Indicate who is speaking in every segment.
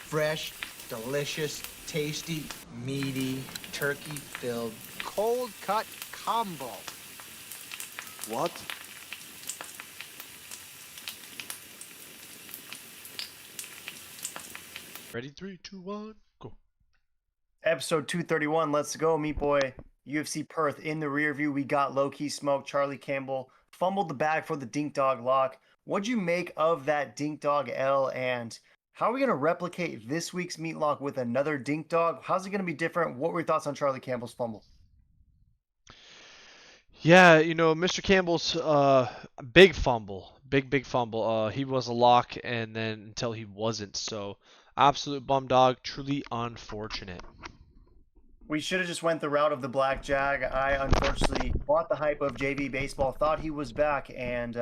Speaker 1: fresh, delicious, tasty, meaty, turkey-filled, cold-cut combo.
Speaker 2: What?
Speaker 3: Ready? 3, 2, 1, go.
Speaker 4: Episode 231, let's go, meat boy. UFC Perth in the rear view. We got low-key smoke. Charlie Campbell fumbled the bag for the Dink Dog lock. What'd you make of that Dink Dog L, and how are we going to replicate this week's Meatlock with another Dink Dog? How's it going to be different? What were your thoughts on Charlie Campbell's fumble?
Speaker 3: Yeah, Mr. Campbell's big fumble. Big fumble. He was a lock and then until he wasn't. So absolute bum dog, truly unfortunate.
Speaker 4: We should have just went the route of the Black Jag. I unfortunately bought the hype of JV Baseball, thought he was back, and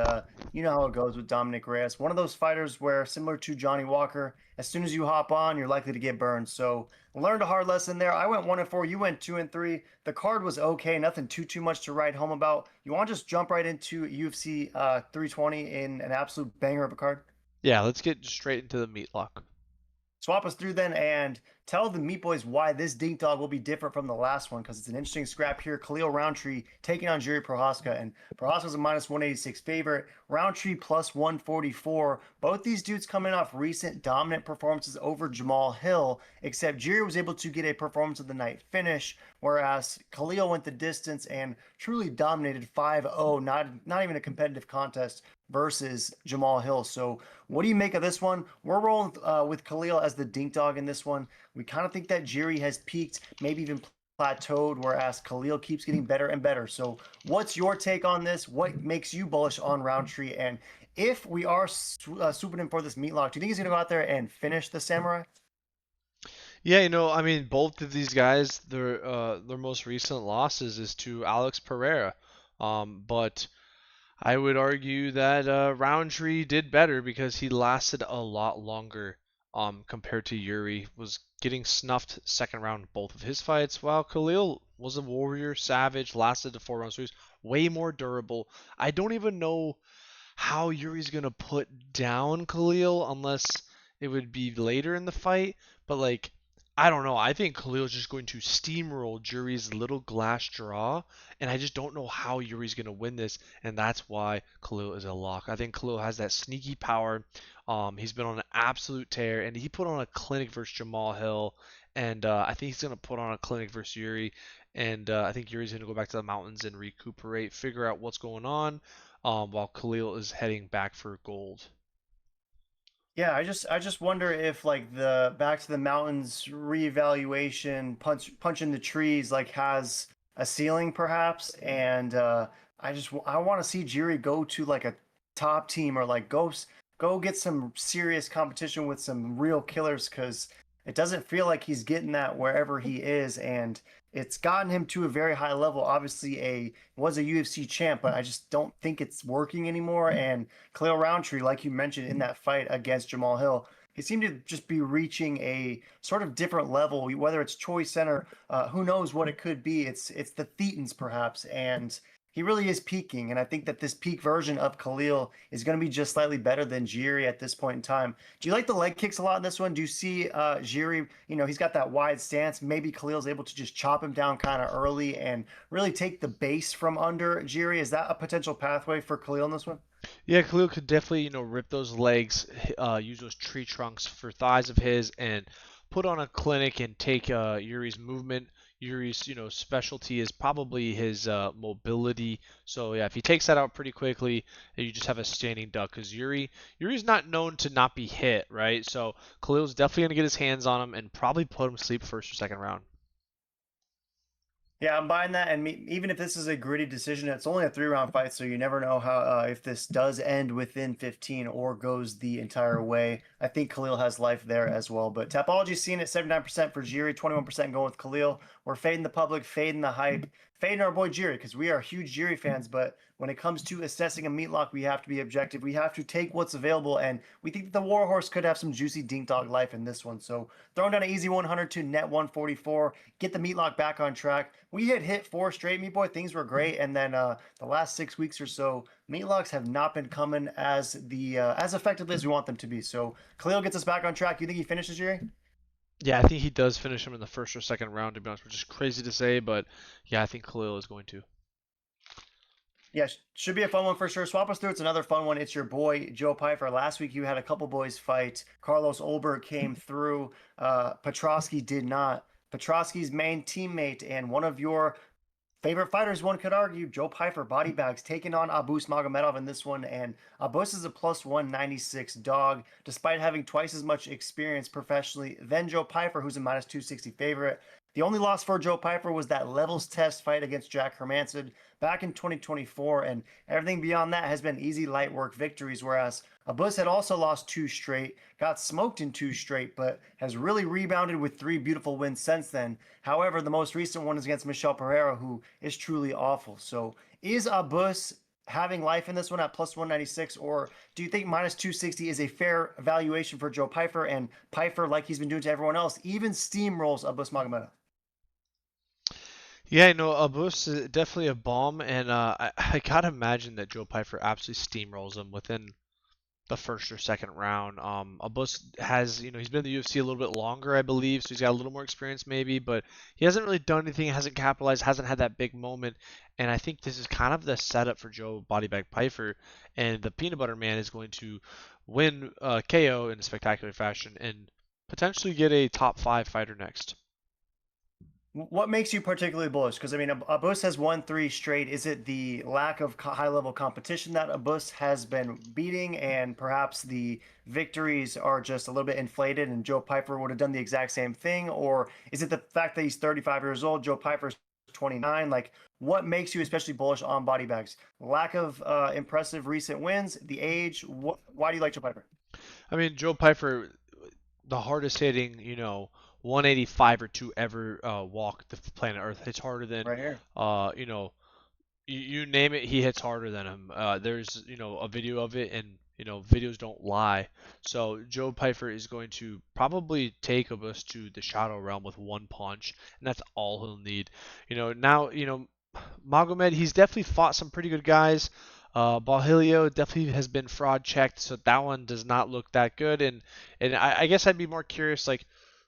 Speaker 4: you know how it goes with Dominic Reyes. One of those fighters where, similar to Johnny Walker, as soon as you hop on, you're likely to get burned. So learned a hard lesson there. I went 1-4. You went 2-3. The card was okay. Nothing too much to write home about. You want to just jump right into UFC 320 in an absolute banger of a card?
Speaker 3: Yeah, let's get straight into the Meatlock.
Speaker 4: Swap us through then and tell the Meat Boys why this Dink Dog will be different from the last one, because it's an interesting scrap here. Khalil Rountree taking on Jiri Prochazka, and Prochazka's a minus 186 favorite. Rountree plus 144. Both these dudes coming off recent dominant performances over Jamal Hill, except Jiri was able to get a performance of the night finish, whereas Khalil went the distance and truly dominated 5-0, not even a competitive contest versus Jamal Hill. So what do you make of this one? We're rolling with Khalil as the Dink Dog in this one. We kind of think that Jiri has peaked, maybe even plateaued, whereas Khalil keeps getting better and better. So what's your take on this? What makes you bullish on Rountree? And if we are swooping in for this Meatlock, do you think he's going to go out there and finish the Samurai?
Speaker 3: Yeah, both of these guys, their most recent losses is to Alex Pereira. But I would argue that Rountree did better because he lasted a lot longer compared to Jiri. Was getting snuffed second round both of his fights, while Khalil was a warrior, savage, lasted the 4 rounds. So he's way more durable. I don't even know how Yuri's going to put down Khalil unless it would be later in the fight. But, I don't know. I think Khalil is just going to steamroll Juri's little glass draw, and I just don't know how Yuri's going to win this, and that's why Khalil is a lock. I think Khalil has that sneaky power. He's been on an absolute tear, and he put on a clinic versus Jamal Hill, and I think he's going to put on a clinic versus Yuri, and I think Yuri's going to go back to the mountains and recuperate, figure out what's going on, while Khalil is heading back for gold.
Speaker 4: Yeah, I just wonder if the back to the mountains reevaluation, punch in the trees has a ceiling perhaps, and I want to see Jiri go to a top team, or go get some serious competition with some real killers, because it doesn't feel like he's getting that wherever he is, and it's gotten him to a very high level. Obviously, was a UFC champ, but I just don't think it's working anymore. And Khalil Rountree, like you mentioned in that fight against Jamal Hill, he seemed to just be reaching a sort of different level. Whether it's Choice Center, who knows what it could be? It's the Thetans perhaps, and he really is peaking, and I think that this peak version of Khalil is going to be just slightly better than Jiri at this point in time. Do you like the leg kicks a lot in this one? Do you see Jiri, he's got that wide stance. Maybe Khalil's able to just chop him down kind of early and really take the base from under Jiri. Is that a potential pathway for Khalil in this one?
Speaker 3: Yeah, Khalil could definitely, rip those legs, use those tree trunks for thighs of his, and put on a clinic and take Yuri's movement. Yuri's, specialty is probably his mobility. So yeah, if he takes that out pretty quickly, you just have a standing duck. Because Yuri's not known to not be hit, right? So Khalil's definitely gonna get his hands on him and probably put him to sleep first or second round.
Speaker 4: Yeah, I'm buying that. And even if this is a gritty decision, it's only a 3-round fight, so you never know how if this does end within 15 or goes the entire way. I think Khalil has life there as well. But Tapology's seeing it 79% for Jiri, 21% going with Khalil. We're fading the public, fading the hype. fading our boy Jiri because we are huge Jiri fans. But when it comes to assessing a Meatlock, we have to be objective. We have to take what's available, and we think that the Warhorse could have some juicy dink dog life in this one. So throwing down an easy 100 to net 144, get the Meatlock back on track. We had hit 4 straight, Meat Boy. Things were great, and then the last 6 weeks or so, Meatlocks have not been coming as effectively as we want them to be. So Khalil gets us back on track. You think he finishes, Jiri?
Speaker 3: Yeah, I think he does finish him in the first or second round, to be honest, which is crazy to say, but yeah, I think Khalil is going to.
Speaker 4: Yeah, should be a fun one for sure. Swap us through. It's another fun one. It's your boy Joe Pfeiffer. Last week you had a couple boys fight. Carlos Olberg came through. Petrosky did not. Petrosky's main teammate and one of your favorite fighters, one could argue, Joe Pfeiffer, body bags, taking on Abus Magomedov in this one. And Abus is a plus 196 dog, despite having twice as much experience professionally than Joe Pfeiffer, who's a minus 260 favorite. The only loss for Joe Pfeiffer was that levels test fight against Jack Hermanson back in 2024, and everything beyond that has been easy light work victories, whereas Abus had also lost 2 straight, got smoked in 2 straight, but has really rebounded with 3 beautiful wins since then. However, the most recent one is against Michel Pereira, who is truly awful. So is Abus having life in this one at plus 196, or do you think minus 260 is a fair valuation for Joe Pfeiffer, and Pfeiffer, like he's been doing to everyone else, even steamrolls Abus Magomedov?
Speaker 3: Yeah, Abus is definitely a bomb, and I gotta imagine that Joe Pfeiffer absolutely steamrolls him within the first or second round. Abus has, he's been in the UFC a little bit longer, I believe, so he's got a little more experience maybe, but he hasn't really done anything, hasn't capitalized, hasn't had that big moment, and I think this is kind of the setup for Joe Bodybag Pfeiffer, and the Peanut Butter Man is going to win KO in a spectacular fashion and potentially get a top 5 fighter next.
Speaker 4: What makes you particularly bullish? Because I mean, Abus has won 3 straight. Is it the lack of high-level competition that Abus has been beating, and perhaps the victories are just a little bit inflated, and Joe Pfeiffer would have done the exact same thing? Or is it the fact that he's 35 years old, Joe Pfeiffer's 29? Like, what makes you especially bullish on body bags? Lack of impressive recent wins, the age. Why do you like Joe Pfeiffer?
Speaker 3: I mean, Joe Pfeiffer, the hardest hitting, 185 or 2 ever walk the planet Earth. Hits harder than,
Speaker 4: Right here.
Speaker 3: You name it, he hits harder than him. There's, a video of it, and, videos don't lie. So Joe Pfeiffer is going to probably take us to the shadow realm with 1 punch, and that's all he'll need. Now, Magomed, he's definitely fought some pretty good guys. Bahilio definitely has been fraud checked, so that one does not look that good. And I guess I'd be more curious, like,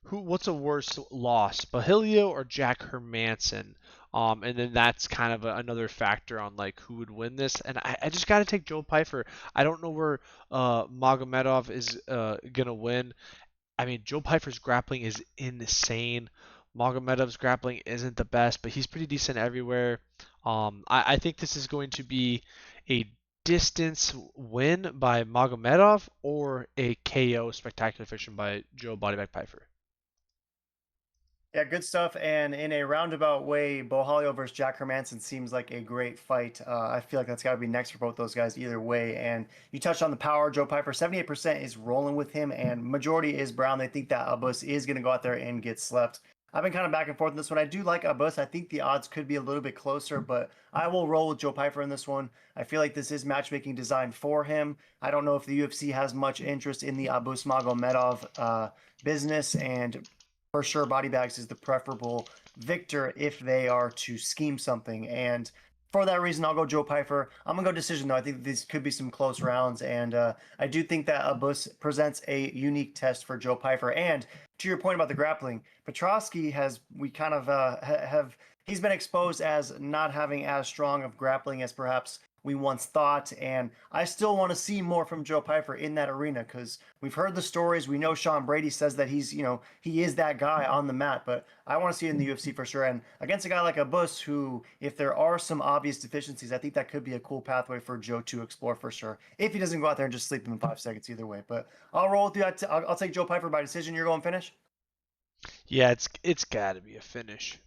Speaker 3: what's a worse loss, Bahilio or Jack Hermanson? And then that's kind of another factor on like who would win this. And I just got to take Joe Pfeiffer. I don't know where Magomedov is gonna win. I mean, Joe Pfeiffer's grappling is insane. Magomedov's grappling isn't the best, but he's pretty decent everywhere. I think this is going to be a distance win by Magomedov or a KO spectacular finish by Joe Bodyback Pfeiffer.
Speaker 4: Yeah, good stuff. And in a roundabout way, Bohalio versus Jack Hermanson seems like a great fight. I feel like that's got to be next for both those guys either way. And you touched on the power. Joe Pfeiffer, 78% is rolling with him, and majority is Brown. They think that Abus is going to go out there and get slept. I've been kind of back and forth in this one. I do like Abus. I think the odds could be a little bit closer, but I will roll with Joe Pfeiffer in this one. I feel like this is matchmaking designed for him. I don't know if the UFC has much interest in the Abus Magomedov business, and for sure, body bags is the preferable victor if they are to scheme something. And for that reason, I'll go Joe Pfeiffer. I'm going to go decision, though. I think these could be some close rounds. And I do think that Abus presents a unique test for Joe Pfeiffer. And to your point about the grappling, Petrosky he's been exposed as not having as strong of grappling as perhaps we once thought. And I still want to see more from Joe Pfeiffer in that arena, because we've heard the stories. We know Sean Brady says that he is that guy on the mat, but I want to see it in the UFC for sure. And against a guy like Abus, who, if there are some obvious deficiencies, I think that could be a cool pathway for Joe to explore for sure, if he doesn't go out there and just sleep him in 5 seconds either way. But I'll roll with you. I'll take Joe Pfeiffer by decision. You're going finish?
Speaker 3: Yeah, it's got to be a finish.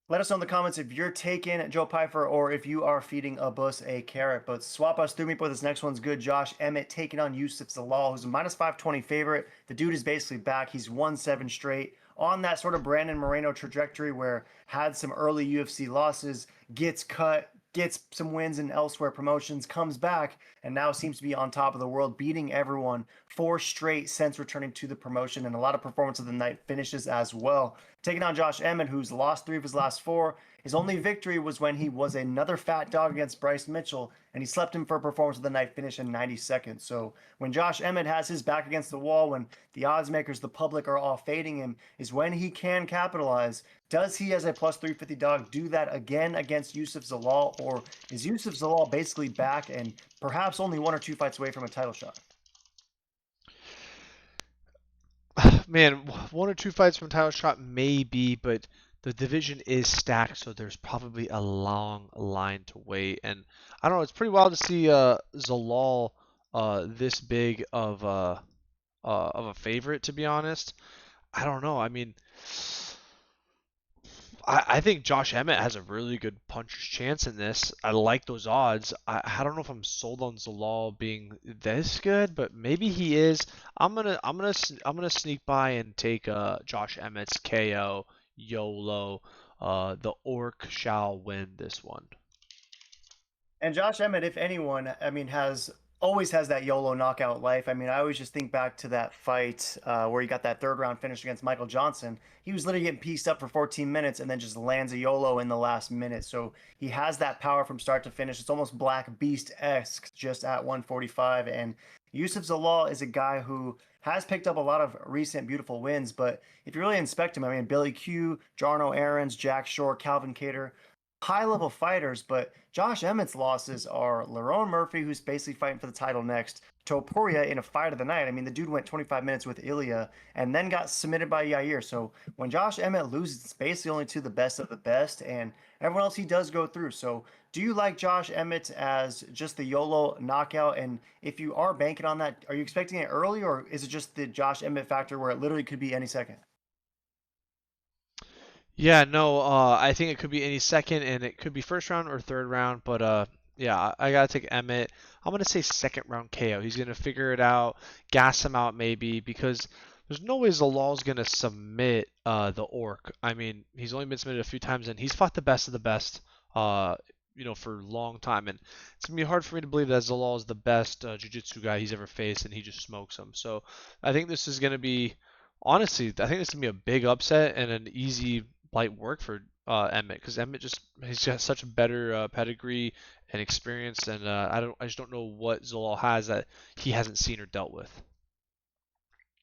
Speaker 4: Let us know in the comments if you're taking Joe Pfeiffer or if you are feeding Abus a carrot. But swap us through me, but this next one's good. Josh Emmett taking on Yusuf Zalal, who's a minus 520 favorite. The dude is basically back. He's won 7 straight. on that sort of Brandon Moreno trajectory where had some early UFC losses, gets cut, gets some wins in elsewhere promotions, comes back, and now seems to be on top of the world, beating everyone 4 straight since returning to the promotion, and a lot of performance of the night finishes as well. Taking on Josh Emmett, who's lost 3 of his last 4. His only victory was when he was another fat dog against Bryce Mitchell, and he slept him for a performance of the night finish in 90 seconds. So when Josh Emmett has his back against the wall, when the odds makers, the public, are all fading him, is when he can capitalize. Does he, as a plus 350 dog, do that again against Yusuf Zalal, or is Yusuf Zalal basically back and perhaps only 1 or 2 fights away from a title shot?
Speaker 3: Man, 1 or 2 fights from title shot maybe, but the division is stacked, so there's probably a long line to wait. And I don't know, it's pretty wild to see Zalal this big of a favorite, to be honest. I don't know. I mean, I think Josh Emmett has a really good puncher's chance in this. I like those odds. I don't know if I'm sold on Zalal being this good, but maybe he is. I'm gonna sneak by and take Josh Emmett's KO YOLO. The Orc shall win this one.
Speaker 4: And Josh Emmett, if anyone, I mean, has always has that YOLO knockout life. I mean, I always just think back to that fight where he got that 3rd round finish against Michael Johnson. He was literally getting pieced up for 14 minutes and then just lands a YOLO in the last minute. So he has that power from start to finish. It's almost Black Beast-esque just at 145. And Yusuf Zalal is a guy who has picked up a lot of recent beautiful wins. But if you really inspect him, I mean, Billy Q, Jarno Aarons, Jack Shore, Calvin Cater, high-level fighters, but Josh Emmett's losses are Lerone Murphy, who's basically fighting for the title next, Topuria in a fight of the night. I mean, the dude went 25 minutes with Ilya and then got submitted by Yair. So when Josh Emmett loses, it's basically only to the best of the best, and everyone else he does go through. So do you like Josh Emmett as just the YOLO knockout? And if you are banking on that, are you expecting it early, or is it just the Josh Emmett factor where it literally could be any second?
Speaker 3: Yeah, no, I think it could be any second, and it could be first round or third round, but yeah, I gotta take Emmett. I'm gonna say second round KO. He's gonna figure it out, gas him out maybe, because there's no way Zalal's gonna submit the Orc. I mean, he's only been submitted a few times, and he's fought the best of the best, uh, for a long time, and it's gonna be hard for me to believe that Zalal is the best jiu-jitsu guy he's ever faced, and he just smokes him. So I think this is gonna be, honestly, I think this is gonna be a big upset and an easy light work for Emmett, because Emmett just he's got such a better pedigree and experience, and I just don't know what Zalal has that he hasn't seen or dealt with.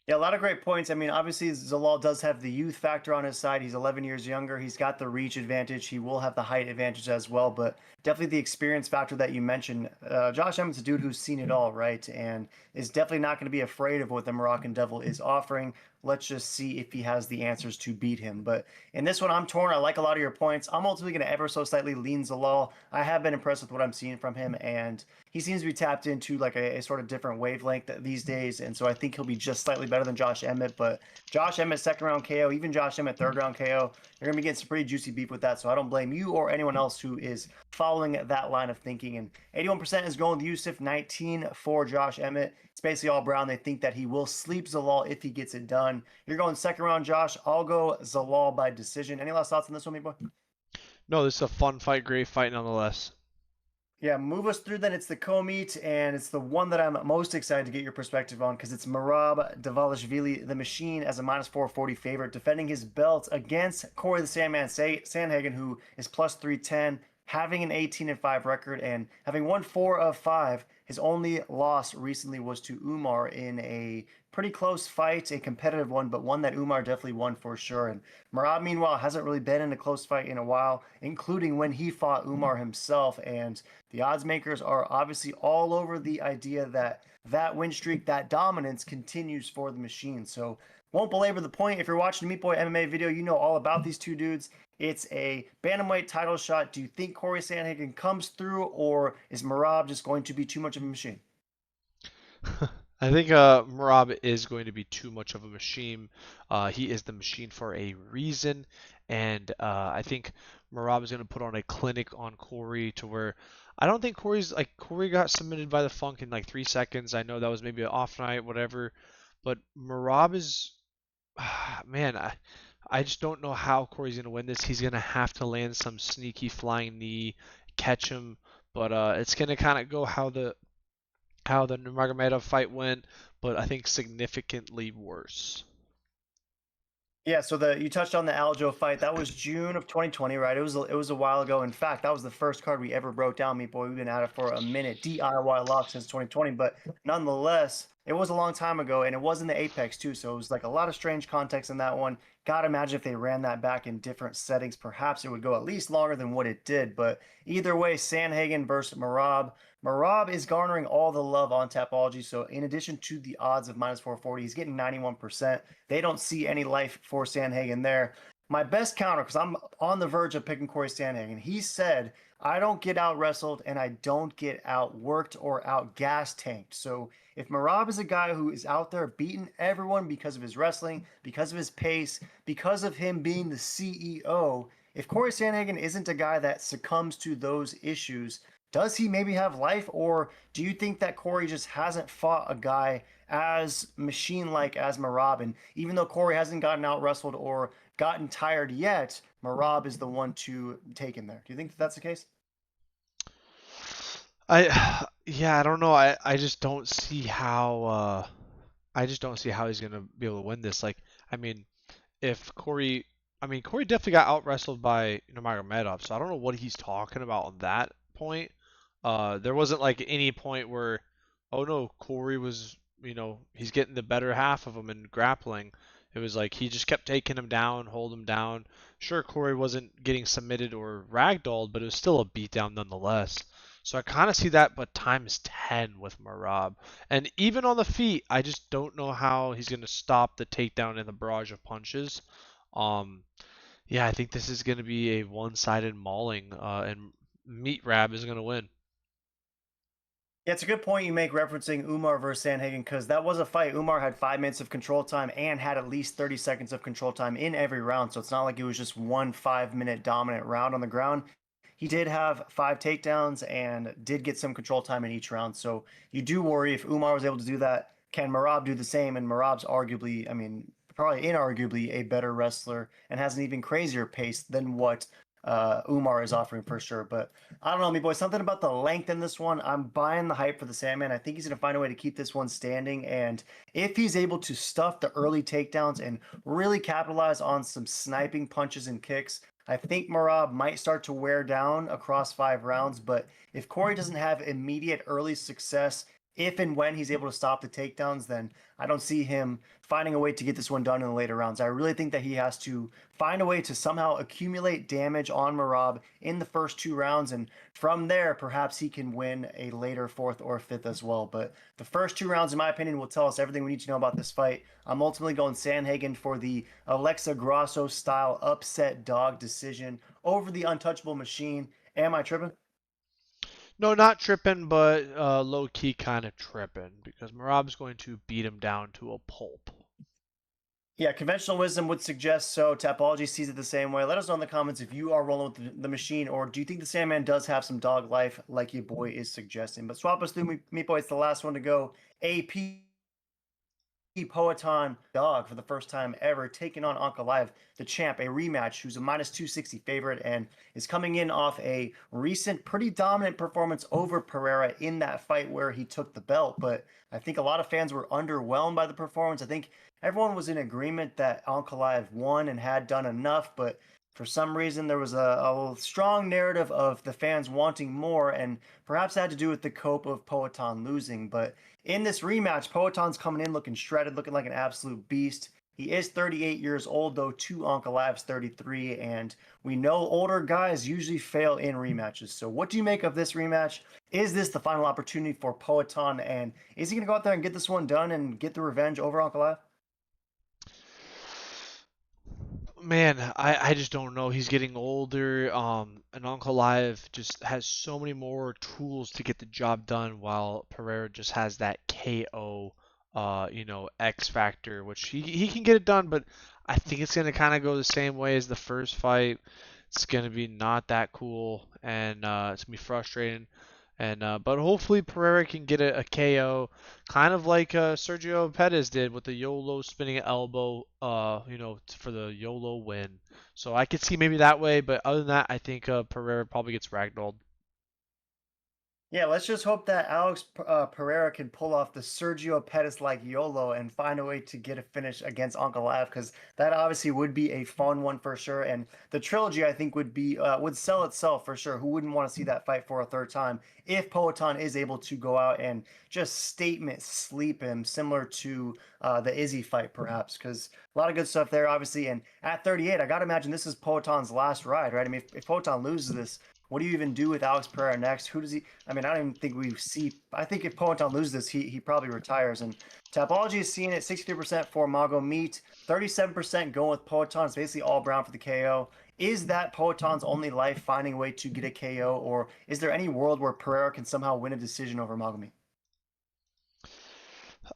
Speaker 4: Yeah, a lot of great points. I mean, obviously, Zalal does have the youth factor on his side. He's 11 years younger. He's got the reach advantage. He will have the height advantage as well, but definitely the experience factor that you mentioned. Josh Emmett's a dude who's seen it all, right? And is definitely not going to be afraid of what the Moroccan Devil is offering. Let's just see if he has the answers to beat him. But in this one, I'm torn. I like a lot of your points. I'm ultimately going to ever so slightly lean Zalal. I have been impressed with what I'm seeing from him, and he seems to be tapped into like a sort of different wavelength these days. And so I think he'll be just slightly better than Josh Emmett. But Josh Emmett, 2nd round KO, even Josh Emmett, 3rd round KO, you're going to be getting some pretty juicy beef with that. So I don't blame you or anyone else who is following that line of thinking. And 81% is going with Yusuf, 19 for Josh Emmett. It's basically all Brown. They think that he will sleep Zalal if he gets it done. You're going 2nd round, Josh. I'll go Zalal by decision. Any last thoughts on this one, me boy?
Speaker 3: No, this is a fun fight, great fight nonetheless.
Speaker 4: Yeah, move us through then. It's the co-meet, and it's the one that I'm most excited to get your perspective on because it's Merab Dvalishvili, the Machine, as a minus 440 favorite, defending his belt against Corey the Sandman Sandhagen, who is plus 310, having an 18-5 record and having won 4 of 5. His only loss recently was to Umar in a pretty close fight, a competitive one, but one that Umar definitely won for sure. And Merab, meanwhile, hasn't really been in a close fight in a while, including when he fought Umar himself. And the odds makers are obviously all over the idea that that win streak, that dominance continues for the Machine. So won't belabor the point. If you're watching the Meat Boy MMA video, you know all about these two dudes. It's a bantamweight title shot. Do you think Corey Sandhagen comes through, or is Merab just going to be too much of a machine?
Speaker 3: I think Merab is going to be too much of a machine. He is the machine for a reason, and I think Merab is going to put on a clinic on Corey to where I don't think Corey got submitted by the Funk in like 3 seconds. I know that was maybe an off night, whatever, but Merab is. man, I just don't know how Corey's gonna win this. He's gonna have to land some sneaky flying knee, catch him, but it's gonna kind of go how the Nurmagomedov fight went, but I think significantly worse.
Speaker 4: Yeah, so you touched on the Aljo fight. That was June of 2020, right? It was a while ago. In fact, that was the first card we ever broke down, Meat Boy. We've been at it for a minute, DIY lock since 2020, but nonetheless, it was a long time ago, and it was in the Apex too. So it was like a lot of strange context in that one. Gotta imagine if they ran that back in different settings, perhaps it would go at least longer than what it did. But either way, Sandhagen versus Marab. Marab is garnering all the love on Tapology. So in addition to the odds of -440, he's getting 91%. They don't see any life for Sandhagen there. My best counter, because I'm on the verge of picking Corey Sandhagen, he said, I don't get out wrestled and I don't get outworked or out gas tanked. So if Marab is a guy who is out there beating everyone because of his wrestling, because of his pace, because of him being the CEO, if Corey Sandhagen isn't a guy that succumbs to those issues, does he maybe have life, or do you think that Corey just hasn't fought a guy as machine-like as Marab? And even though Corey hasn't gotten out wrestled or gotten tired yet, Marab is the one to take him there. Do you think that that's the case?
Speaker 3: Yeah, I don't know. I just don't see how I just don't see how he's gonna be able to win this. Like, I mean, if Corey, I mean, Corey definitely got out wrestled by Nurmagomedov, so I don't know what he's talking about on that point. There wasn't like any point where, oh no, Corey was, he's getting the better half of him in grappling. It was like he just kept taking him down, hold him down. Sure, Corey wasn't getting submitted or ragdolled, but it was still a beatdown nonetheless. So I kind of see that, but times 10 with Marab. And even on the feet, I just don't know how he's going to stop the takedown and the barrage of punches. Um, yeah, I think this is going to be a one-sided mauling, and Meat Rab is going to win.
Speaker 4: Yeah, it's a good point you make referencing Umar versus Sandhagen, because that was a fight. Umar had 5 minutes of control time and had at least 30 seconds of control time in every round. So it's not like it was just one 5 minute dominant round on the ground. He did have 5 takedowns and did get some control time in each round. So you do worry if Umar was able to do that, can Marab do the same? And Marab's arguably, I mean, probably inarguably a better wrestler and has an even crazier pace than what Umar is offering for sure. But I don't know, me boy, something about the length in this one. I'm buying the hype for the Sandman. I think he's going to find a way to keep this one standing. And if he's able to stuff the early takedowns and really capitalize on some sniping punches and kicks, I think Marab might start to wear down across 5 rounds. But if Corey doesn't have immediate early success, if and when he's able to stop the takedowns, then I don't see him finding a way to get this one done in the later rounds. I really think that he has to find a way to somehow accumulate damage on Marab in the first 2 rounds, and from there, perhaps he can win a later fourth or fifth as well. But the first 2 rounds, in my opinion, will tell us everything we need to know about this fight. I'm ultimately going Sandhagen for the Alexa Grasso style upset dog decision over the untouchable machine. Am I tripping?
Speaker 3: No, not tripping, but low key kind of tripping because Marab's going to beat him down to a pulp.
Speaker 4: Yeah, conventional wisdom would suggest so. Tapology sees it the same way. Let us know in the comments if you are rolling with the machine, or do you think the Sandman does have some dog life like your boy is suggesting? But swap us through, Meat Boy. It's the last one to go. AP Poetan dog for the first time ever, taking on Ankalaev, the champ, a rematch, who's a -260 favorite and is coming in off a recent pretty dominant performance over Pereira in that fight where he took the belt. But I think a lot of fans were underwhelmed by the performance. I think everyone was in agreement that Ankalaev won and had done enough, but for some reason there was a strong narrative of the fans wanting more, and perhaps that had to do with the cope of Poetan losing. But in this rematch, Poetan's coming in looking shredded, looking like an absolute beast. He is 38 years old, though, to Ankalaev's 33, and we know older guys usually fail in rematches. So what do you make of this rematch? Is this the final opportunity for Poetan, and is he going to go out there and get this one done and get the revenge over Ankalaev?
Speaker 3: Man, I just don't know. He's getting older. And Ankalaev just has so many more tools to get the job done, while Pereira just has that KO, X factor, which he can get it done, but I think it's gonna kind of go the same way as the first fight. It's gonna be not that cool, and it's gonna be frustrating. And but hopefully Pereira can get a KO, kind of like Sergio Pettis did with the YOLO spinning elbow, for the YOLO win. So I could see maybe that way, but other than that, I think Pereira probably gets ragdolled.
Speaker 4: Yeah, let's just hope that Alex Pereira can pull off the Sergio Pettis like YOLO and find a way to get a finish against Ankalaev, because that obviously would be a fun one for sure. And the trilogy, I think, would sell itself for sure. Who wouldn't want to see that fight for a third time if Poatan is able to go out and just statement sleep him, similar to the Izzy fight, perhaps? Because a lot of good stuff there, obviously. And at 38, I got to imagine this is Poatan's last ride, right? I mean, if Poatan loses this, what do you even do with Alex Pereira next? Who does he? I mean, I don't even think we see. I think if Poatan loses this, he probably retires. And Tapology is seeing it 63% for Mago Meat, 37% going with Poatan. It's basically all Brown for the KO. Is that Poatan's only life, finding a way to get a KO, or is there any world where Pereira can somehow win a decision over Mago Meat?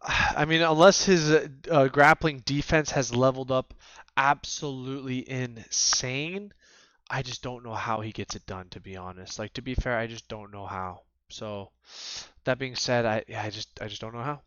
Speaker 3: I mean, unless his grappling defense has leveled up absolutely insane, I just don't know how he gets it done, to be honest. Like, to be fair, I just don't know how. So that being said, I just don't know how.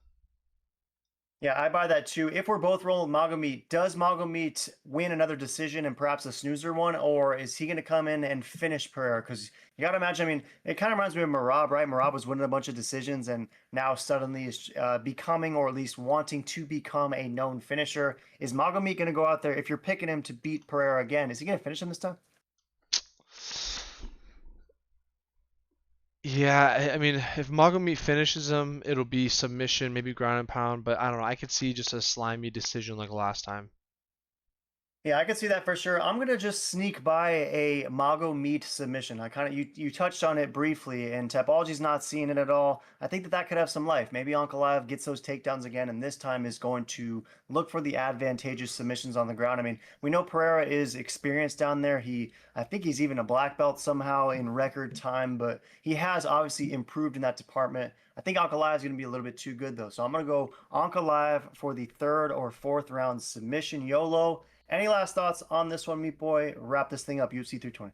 Speaker 4: Yeah, I buy that too. If we're both rolling Magomeat, does Magomeat win another decision and perhaps a snoozer one, or is he going to come in and finish Pereira? Because you got to imagine, I mean, it kind of reminds me of Marab, right? Marab was winning a bunch of decisions and now suddenly is becoming, or at least wanting to become, a known finisher. Is Magomeat going to go out there, if you're picking him to beat Pereira again, is he going to finish him this time?
Speaker 3: Yeah, I mean, if Magomed finishes him, it'll be submission, maybe ground and pound, but I don't know. I could see just a slimy decision like last time.
Speaker 4: Yeah, I can see that for sure. I'm gonna just sneak by a Mago Meat submission. I kind of you touched on it briefly, and Tapology's not seeing it at all. I think that that could have some life. Maybe Ankalaev gets those takedowns again, and this time is going to look for the advantageous submissions on the ground. I mean, we know Pereira is experienced down there. I think he's even a black belt somehow in record time, but he has obviously improved in that department. I think Ankalaev is going to be a little bit too good though, so I'm gonna go Ankalaev for the third or fourth round submission. YOLO. Any last thoughts on this one, Meat Boy? Wrap this thing up, UFC 320.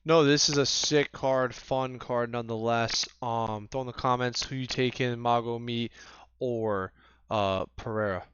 Speaker 3: No, this is a sick card, fun card nonetheless. Throw in the comments who you take in, Magomed or Pereira.